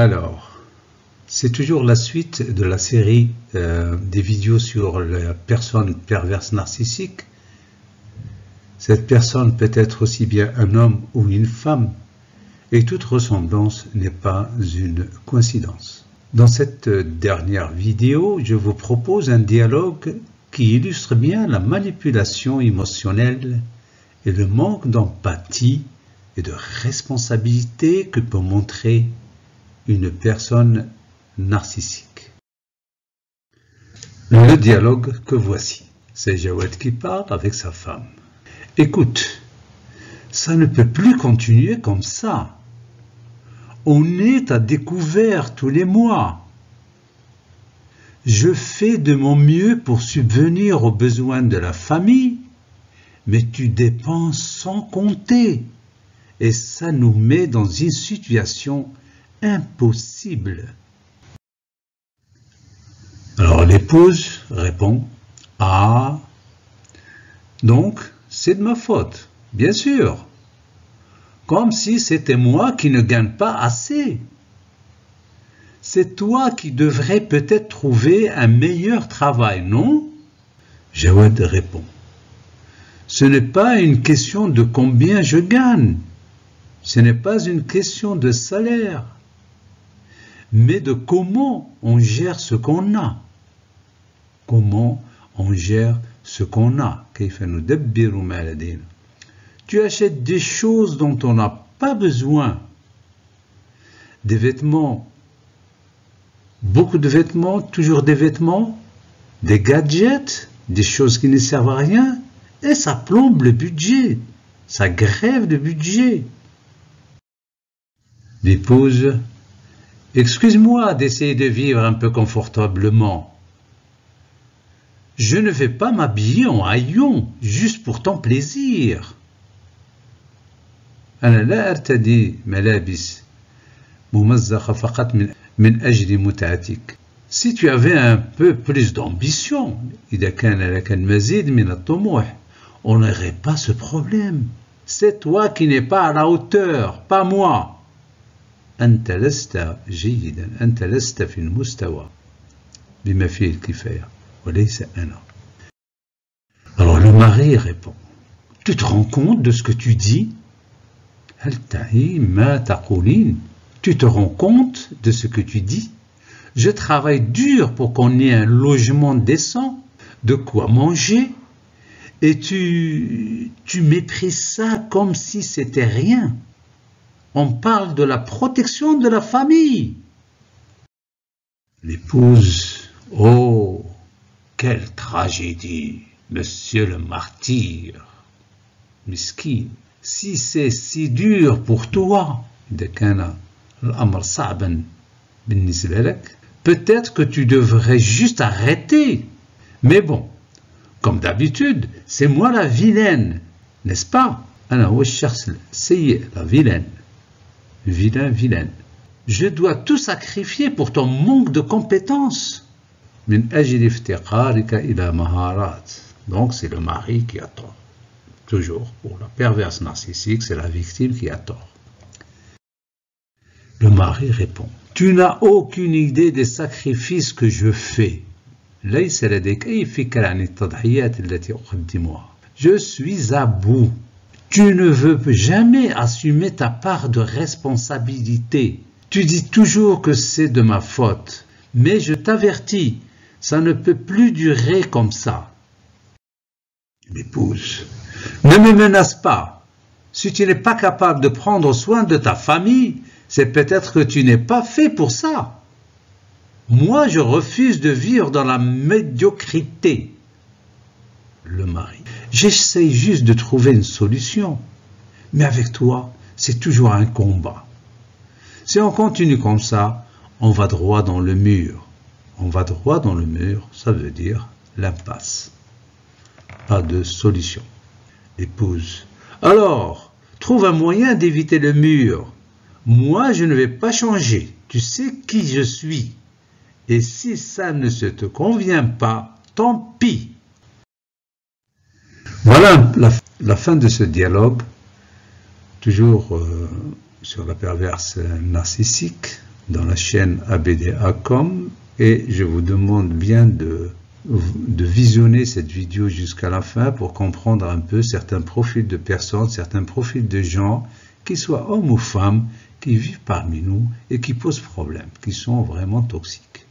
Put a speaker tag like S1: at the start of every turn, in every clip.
S1: Alors, c'est toujours la suite de la série des vidéos sur la personne perverse narcissique. Cette personne peut être aussi bien un homme ou une femme, et toute ressemblance n'est pas une coïncidence. Dans cette dernière vidéo, je vous propose un dialogue qui illustre bien la manipulation émotionnelle et le manque d'empathie et de responsabilité que peut montrer une personne narcissique. Le dialogue que voici, c'est Jawed qui parle avec sa femme. Écoute, ça ne peut plus continuer comme ça. On est à découvert tous les mois. Je fais de mon mieux pour subvenir aux besoins de la famille, mais tu dépenses sans compter. Et ça nous met dans une situation impossible. Alors l'épouse répond « Ah, donc c'est de ma faute, bien sûr. Comme si c'était moi qui ne gagne pas assez. C'est toi qui devrais peut-être trouver un meilleur travail, non ?» Jawed répond « Ce n'est pas une question de combien je gagne. Ce n'est pas une question de salaire, mais de comment on gère ce qu'on a. Comment on gère ce qu'on a. Tu achètes des choses dont on n'a pas besoin. Des vêtements, beaucoup de vêtements, toujours des vêtements, des gadgets, des choses qui ne servent à rien, et ça plombe le budget, ça grève le budget. L'épouse, excuse-moi d'essayer de vivre un peu confortablement. Je ne vais pas m'habiller en haillons juste pour ton plaisir. أنا لا أرتدي ملابس ممزقة فقط من أجل متعتك. Si tu avais un peu plus d'ambition, إذا كان لك المزيد من الطموح, on n'aurait pas ce problème. C'est toi qui n'es pas à la hauteur, pas moi. أنت لست جيدا، أنت لست في المستوى بما فيه الكفاية وليس أنا. Alors le mari répond, tu te rends compte de ce que tu dis? هل تعي ما تقولين? Tu te rends compte de ce que tu dis? Je travaille dur pour qu'on ait un logement décent, de quoi manger, et tu méprises ça comme si c'était rien. On parle de la protection de la famille. L'épouse, oh, quelle tragédie, monsieur le martyr. Miskin, si c'est si dur pour toi, peut-être que tu devrais juste arrêter. Mais bon, comme d'habitude, c'est moi la vilaine, n'est-ce pas? C'est la vilaine. Vilaine. Je dois tout sacrifier pour ton manque de compétences. Donc c'est le mari qui a tort. Toujours, pour la perverse narcissique, c'est la victime qui a tort. Le mari répond, tu n'as aucune idée des sacrifices que je fais. Je suis à bout. Tu ne veux jamais assumer ta part de responsabilité. Tu dis toujours que c'est de ma faute. Mais je t'avertis, ça ne peut plus durer comme ça. L'épouse, ne me menace pas. Si tu n'es pas capable de prendre soin de ta famille, c'est peut-être que tu n'es pas fait pour ça. Moi, je refuse de vivre dans la médiocrité. Le mari, j'essaye juste de trouver une solution. Mais avec toi, c'est toujours un combat. Si on continue comme ça, on va droit dans le mur. On va droit dans le mur, ça veut dire l'impasse. Pas de solution. Épouse, alors, trouve un moyen d'éviter le mur. Moi, je ne vais pas changer. Tu sais qui je suis. Et si ça ne se te convient pas, tant pis. Voilà la fin de ce dialogue, toujours sur la perverse narcissique. dans la chaîne ABDA.com et je vous demande bien de visionner cette vidéo jusqu'à la fin pour comprendre un peu certains profils de personnes, certains profils de gens, qu'ils soient hommes ou femmes, qui vivent parmi nous et qui posent problème, qui sont vraiment toxiques.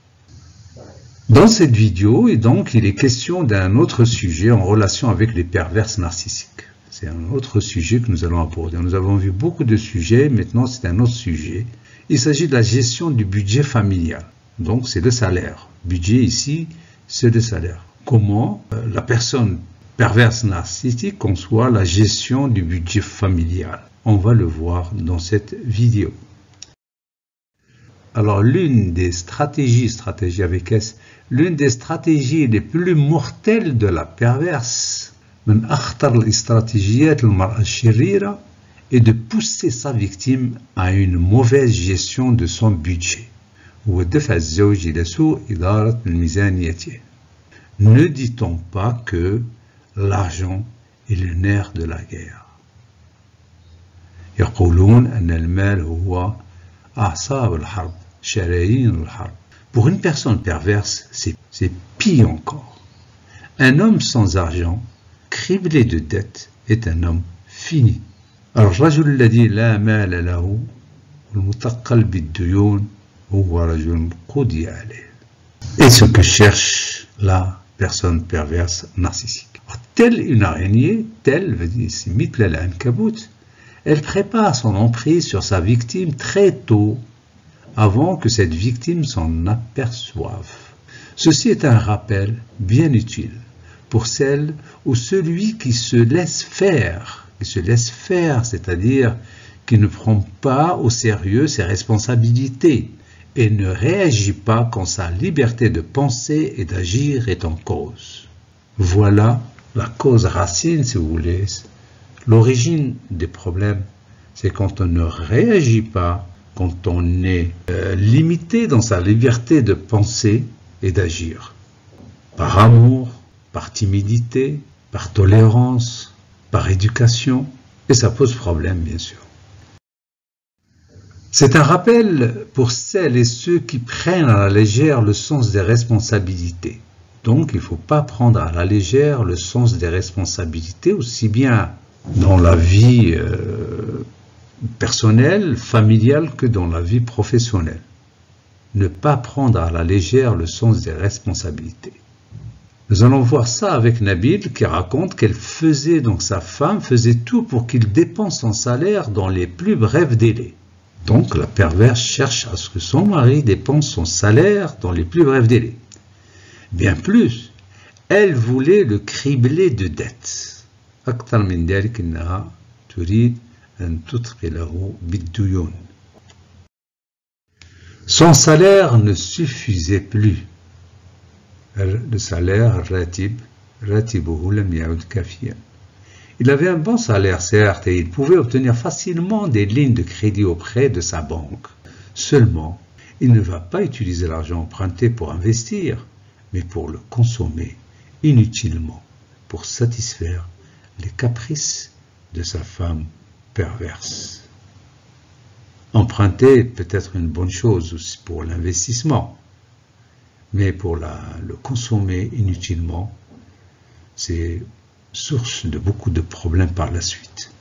S1: Dans cette vidéo, et donc, il est question d'un autre sujet en relation avec les perverses narcissiques. C'est un autre sujet que nous allons aborder. Nous avons vu beaucoup de sujets, maintenant c'est un autre sujet. Il s'agit de la gestion du budget familial. Donc c'est le salaire. Budget ici, c'est le salaire. Comment la personne perverse narcissique conçoit la gestion du budget familial. On va le voir dans cette vidéo. Alors l'une des stratégies avec S, l'une des stratégies les plus mortelles de la perverse, من أخطر الاستراتيجيات المرأة الشريرة, est de pousser sa victime à une mauvaise gestion de son budget. ودفع الزوج إلى سوء إدارة ميزانيته. Ne dit-on pas que l'argent est le nerf de la guerre? يقولون أن المال هو أعصاب الحرب شرايين الحرب. Pour une personne perverse, c'est pire encore. Un homme sans argent, criblé de dettes, est un homme fini. الرجل الذي لا مال له المثقل بالديون هو رجل قضي عليه. Et ce que cherche la personne perverse narcissique. Telle une araignée, telle veut dire c'est مثل العنكبوت, elle prépare son emprise sur sa victime très tôt, avant que cette victime s'en aperçoive. Ceci est un rappel bien utile pour celle ou celui qui se laisse faire, c'est-à-dire qui ne prend pas au sérieux ses responsabilités et ne réagit pas quand sa liberté de penser et d'agir est en cause. Voilà la cause racine, si vous voulez. L'origine des problèmes, c'est quand on ne réagit pas, quand on est limité dans sa liberté de penser et d'agir. Par amour, par timidité, par tolérance, par éducation, et ça pose problème, bien sûr. C'est un rappel pour celles et ceux qui prennent à la légère le sens des responsabilités. Donc, il ne faut pas prendre à la légère le sens des responsabilités, aussi bien dans la vie personnelle, familiale, que dans la vie professionnelle. Ne pas prendre à la légère le sens des responsabilités. Nous allons voir ça avec Nabil qui raconte qu'elle faisait, donc sa femme faisait tout pour qu'il dépense son salaire dans les plus brefs délais. Donc la perverse cherche à ce que son mari dépense son salaire dans les plus brefs délais. Bien plus, elle voulait le cribler de dettes. أكثر من ذلك إنها تريد أن تثقله بالديون. Son salaire ne suffisait plus. Le salaire راتبه لم يعد كافيا. Il avait un bon salaire, certes, et il pouvait obtenir facilement des lignes de crédit auprès de sa banque. Seulement, il ne va pas utiliser l'argent emprunté pour investir, mais pour le consommer inutilement, pour satisfaire les caprices de sa femme perverse. Emprunter peut être une bonne chose aussi pour l'investissement, mais pour le consommer inutilement, c'est source de beaucoup de problèmes par la suite.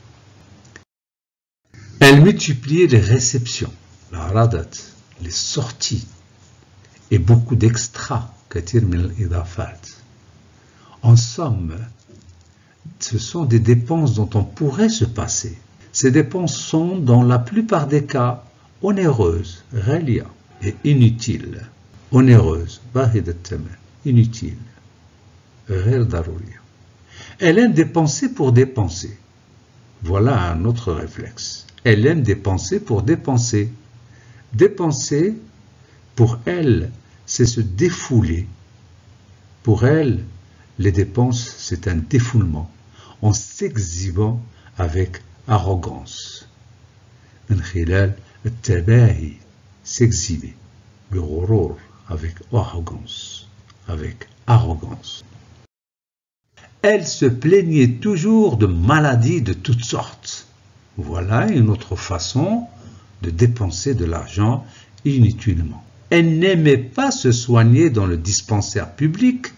S1: Elle multipliait les réceptions, la radat, les sorties, et beaucoup d'extras, katir min al-idafat. En somme, ce sont des dépenses dont on pourrait se passer. Ces dépenses sont, dans la plupart des cas, onéreuses, ghalia, et inutiles. Onéreuses, bahidat taman, inutiles, ghayr darouria. Elle aime dépenser pour dépenser. Voilà un autre réflexe. Elle aime dépenser pour dépenser. Dépenser, pour elle, c'est se défouler. Pour elle, les dépenses, c'est un défoulement, en s'exhibant avec arrogance. من خلال التباهي, s'exhiber, بغرور, avec arrogance, Elle se plaignait toujours de maladies de toutes sortes. Voilà une autre façon de dépenser de l'argent inutilement. Elle n'aimait pas se soigner dans le dispensaire public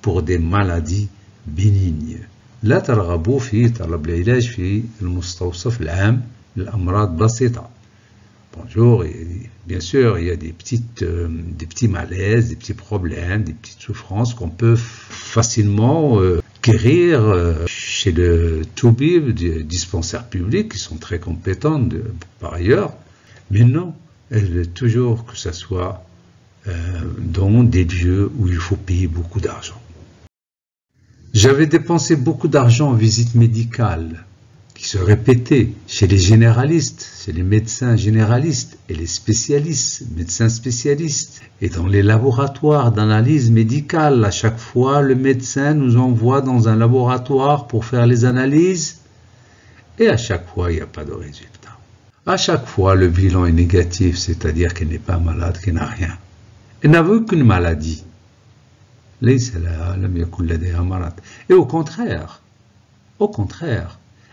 S1: pour des maladies bénignes. لا ترغبوا في طلب العلاج في المستوصف العام للأمراض بسيطة. Bonjour, bien sûr, il y a des petits malaises, des petits problèmes, des petites souffrances qu'on peut facilement guérir chez le toubib du dispensaire public, qui sont très compétents par ailleurs. Mais non, elle veut toujours que ça soit dans des lieux où il faut payer beaucoup d'argent. J'avais dépensé beaucoup d'argent en visites médicales, qui se répétaient chez les généralistes, chez les médecins généralistes et les spécialistes, médecins spécialistes, et dans les laboratoires d'analyse médicale. À chaque fois, le médecin nous envoie dans un laboratoire pour faire les analyses, et à chaque fois, il n'y a pas de résultat. À chaque fois, le bilan est négatif, c'est-à-dire qu'elle n'est pas malade, qu'elle n'a rien. Elle n'a aucune maladie. Et au contraire,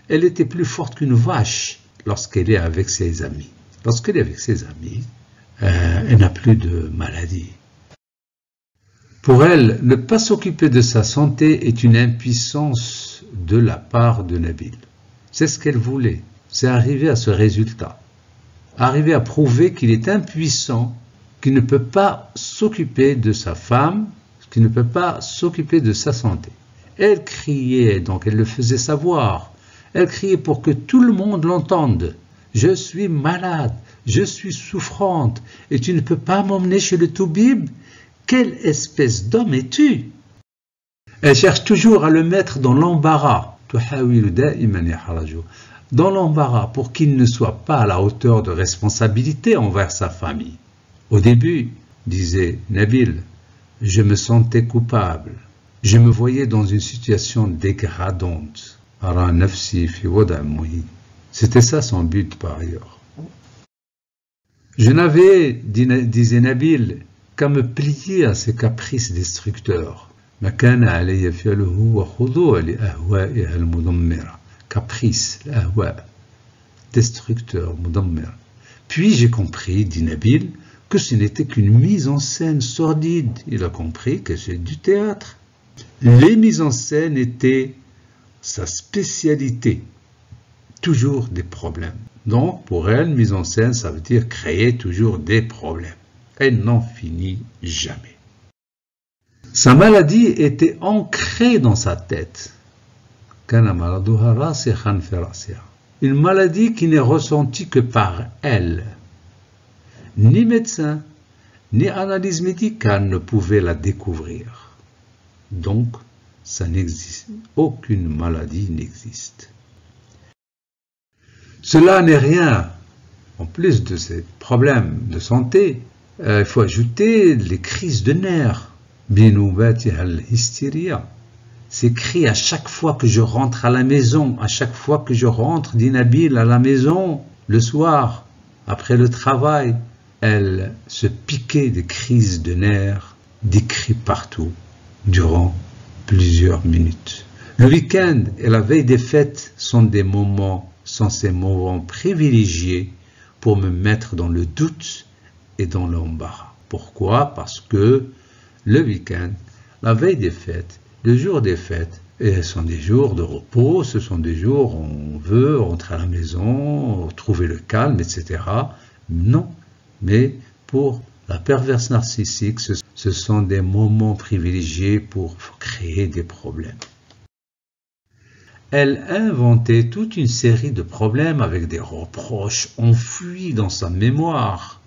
S1: elle était plus forte qu'une vache lorsqu'elle est avec ses amis. Lorsqu'elle est avec ses amis, elle n'a plus de maladie. Pour elle, ne pas s'occuper de sa santé est une impuissance de la part de Nabil. C'est ce qu'elle voulait. C'est arriver à ce résultat. Arriver à prouver qu'il est impuissant, qu'il ne peut pas s'occuper de sa femme, qu'il ne peut pas s'occuper de sa santé. Elle criait, donc elle le faisait savoir. Elle criait pour que tout le monde l'entende. Je suis malade, je suis souffrante, et tu ne peux pas m'emmener chez le toubib? Quelle espèce d'homme es-tu? Elle cherche toujours à le mettre dans l'embarras. Dans l'embarras pour qu'il ne soit pas à la hauteur de responsabilité envers sa famille. Au début, disait Nabil, je me sentais coupable. Je me voyais dans une situation dégradante. C'était ça son but par ailleurs. Je n'avais, disait Nabil, qu'à me plier à ses caprices destructeurs. Caprice, destructeur, Puis j'ai compris, dit Nabil, que ce n'était qu'une mise en scène sordide. Il a compris que c'est du théâtre. Les mises en scène étaient sa spécialité. Toujours des problèmes. Donc, pour elle, mise en scène, ça veut dire créer toujours des problèmes. Elle n'en finit jamais. Sa maladie était ancrée dans sa tête. Une maladie qui n'est ressentie que par elle. Ni médecin, ni analyse médicale ne pouvaient la découvrir. Donc, ça n'existe. Aucune maladie n'existe. Cela n'est rien. En plus de ces problèmes de santé, il faut ajouter les crises de nerfs. Ces cris à chaque fois que je rentre à la maison, à chaque fois que je rentre d'Inabil à la maison, le soir, après le travail, elle se piquait des crises de nerfs, des cris partout, durant plusieurs minutes. Le week-end et la veille des fêtes sont ces moments privilégiés pour me mettre dans le doute et dans l'embarras. Pourquoi? Parce que le week-end, la veille des fêtes, le jour des fêtes, et ce sont des jours de repos, ce sont des jours où on veut rentrer à la maison, trouver le calme, etc. Non, mais pour la perverse narcissique, ce sont des moments privilégiés pour créer des problèmes. Elle inventait toute une série de problèmes avec des reproches enfouis dans sa mémoire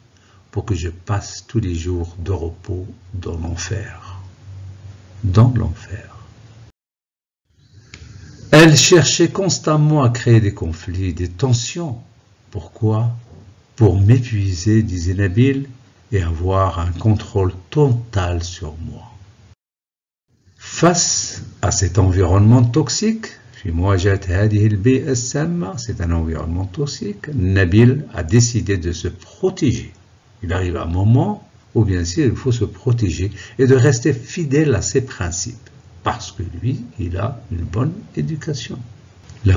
S1: pour que je passe tous les jours de repos dans l'enfer. Dans l'enfer. Elle cherchait constamment à créer des conflits, des tensions. Pourquoi? Pour m'épuiser, disait Nabil, et avoir un contrôle total sur moi. Face à cet environnement toxique, c'est un environnement toxique, Nabil a décidé de se protéger. Il arrive un moment où bien sûr il faut se protéger et de rester fidèle à ses principes. Parce que lui, il a une bonne éducation. Il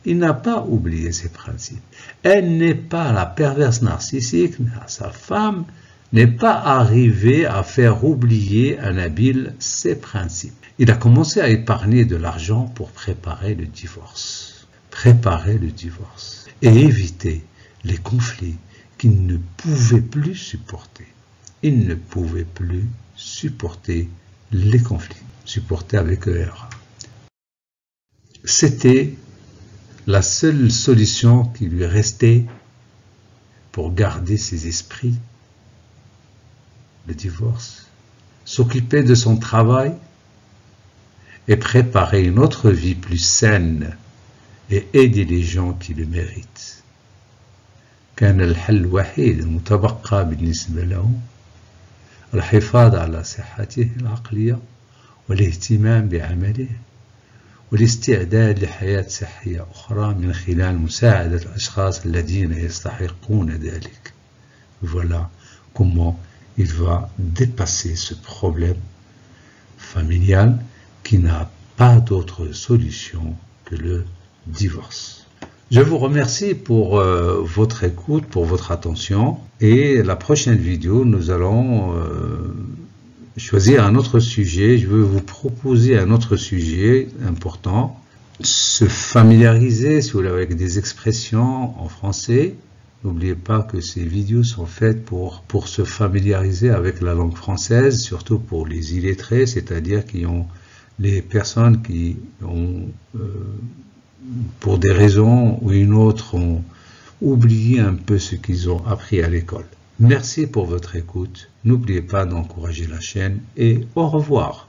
S1: il n'a pas oublié ses principes. Elle n'est pas la perverse narcissique, sa femme n'est pas arrivée à faire oublier à Nabil ses principes. Il a commencé à épargner de l'argent pour préparer le divorce. Préparer le divorce et éviter les conflits qu'il ne pouvait plus supporter. Il ne pouvait plus supporter les conflits, supporter avec ER. C'était la seule solution qui lui restait pour garder ses esprits. Le divorce, s'occuper de son travail et préparer une autre vie plus saine et aider les gens qui le méritent. كان الحل الوحيد المتبقى بالنسبة له الحفاظ على صحته العقلية والاهتمام بعمله والاستعداد لحياة صحية أخرى من خلال مساعدة الأشخاص الذين يستحقون ذلك. Voilà comment il va dépasser ce problème familial qui n'a pas d'autre solution que le divorce. Je vous remercie pour votre écoute, pour votre attention. Et la prochaine vidéo, nous allons choisir un autre sujet. Je veux vous proposer un autre sujet important. Se familiariser, si vous voulez, avec des expressions en français. N'oubliez pas que ces vidéos sont faites pour se familiariser avec la langue française, surtout pour les illettrés, c'est-à-dire les personnes qui ont, pour des raisons ou une autre, ont oublié un peu ce qu'ils ont appris à l'école. Merci pour votre écoute. N'oubliez pas d'encourager la chaîne et au revoir.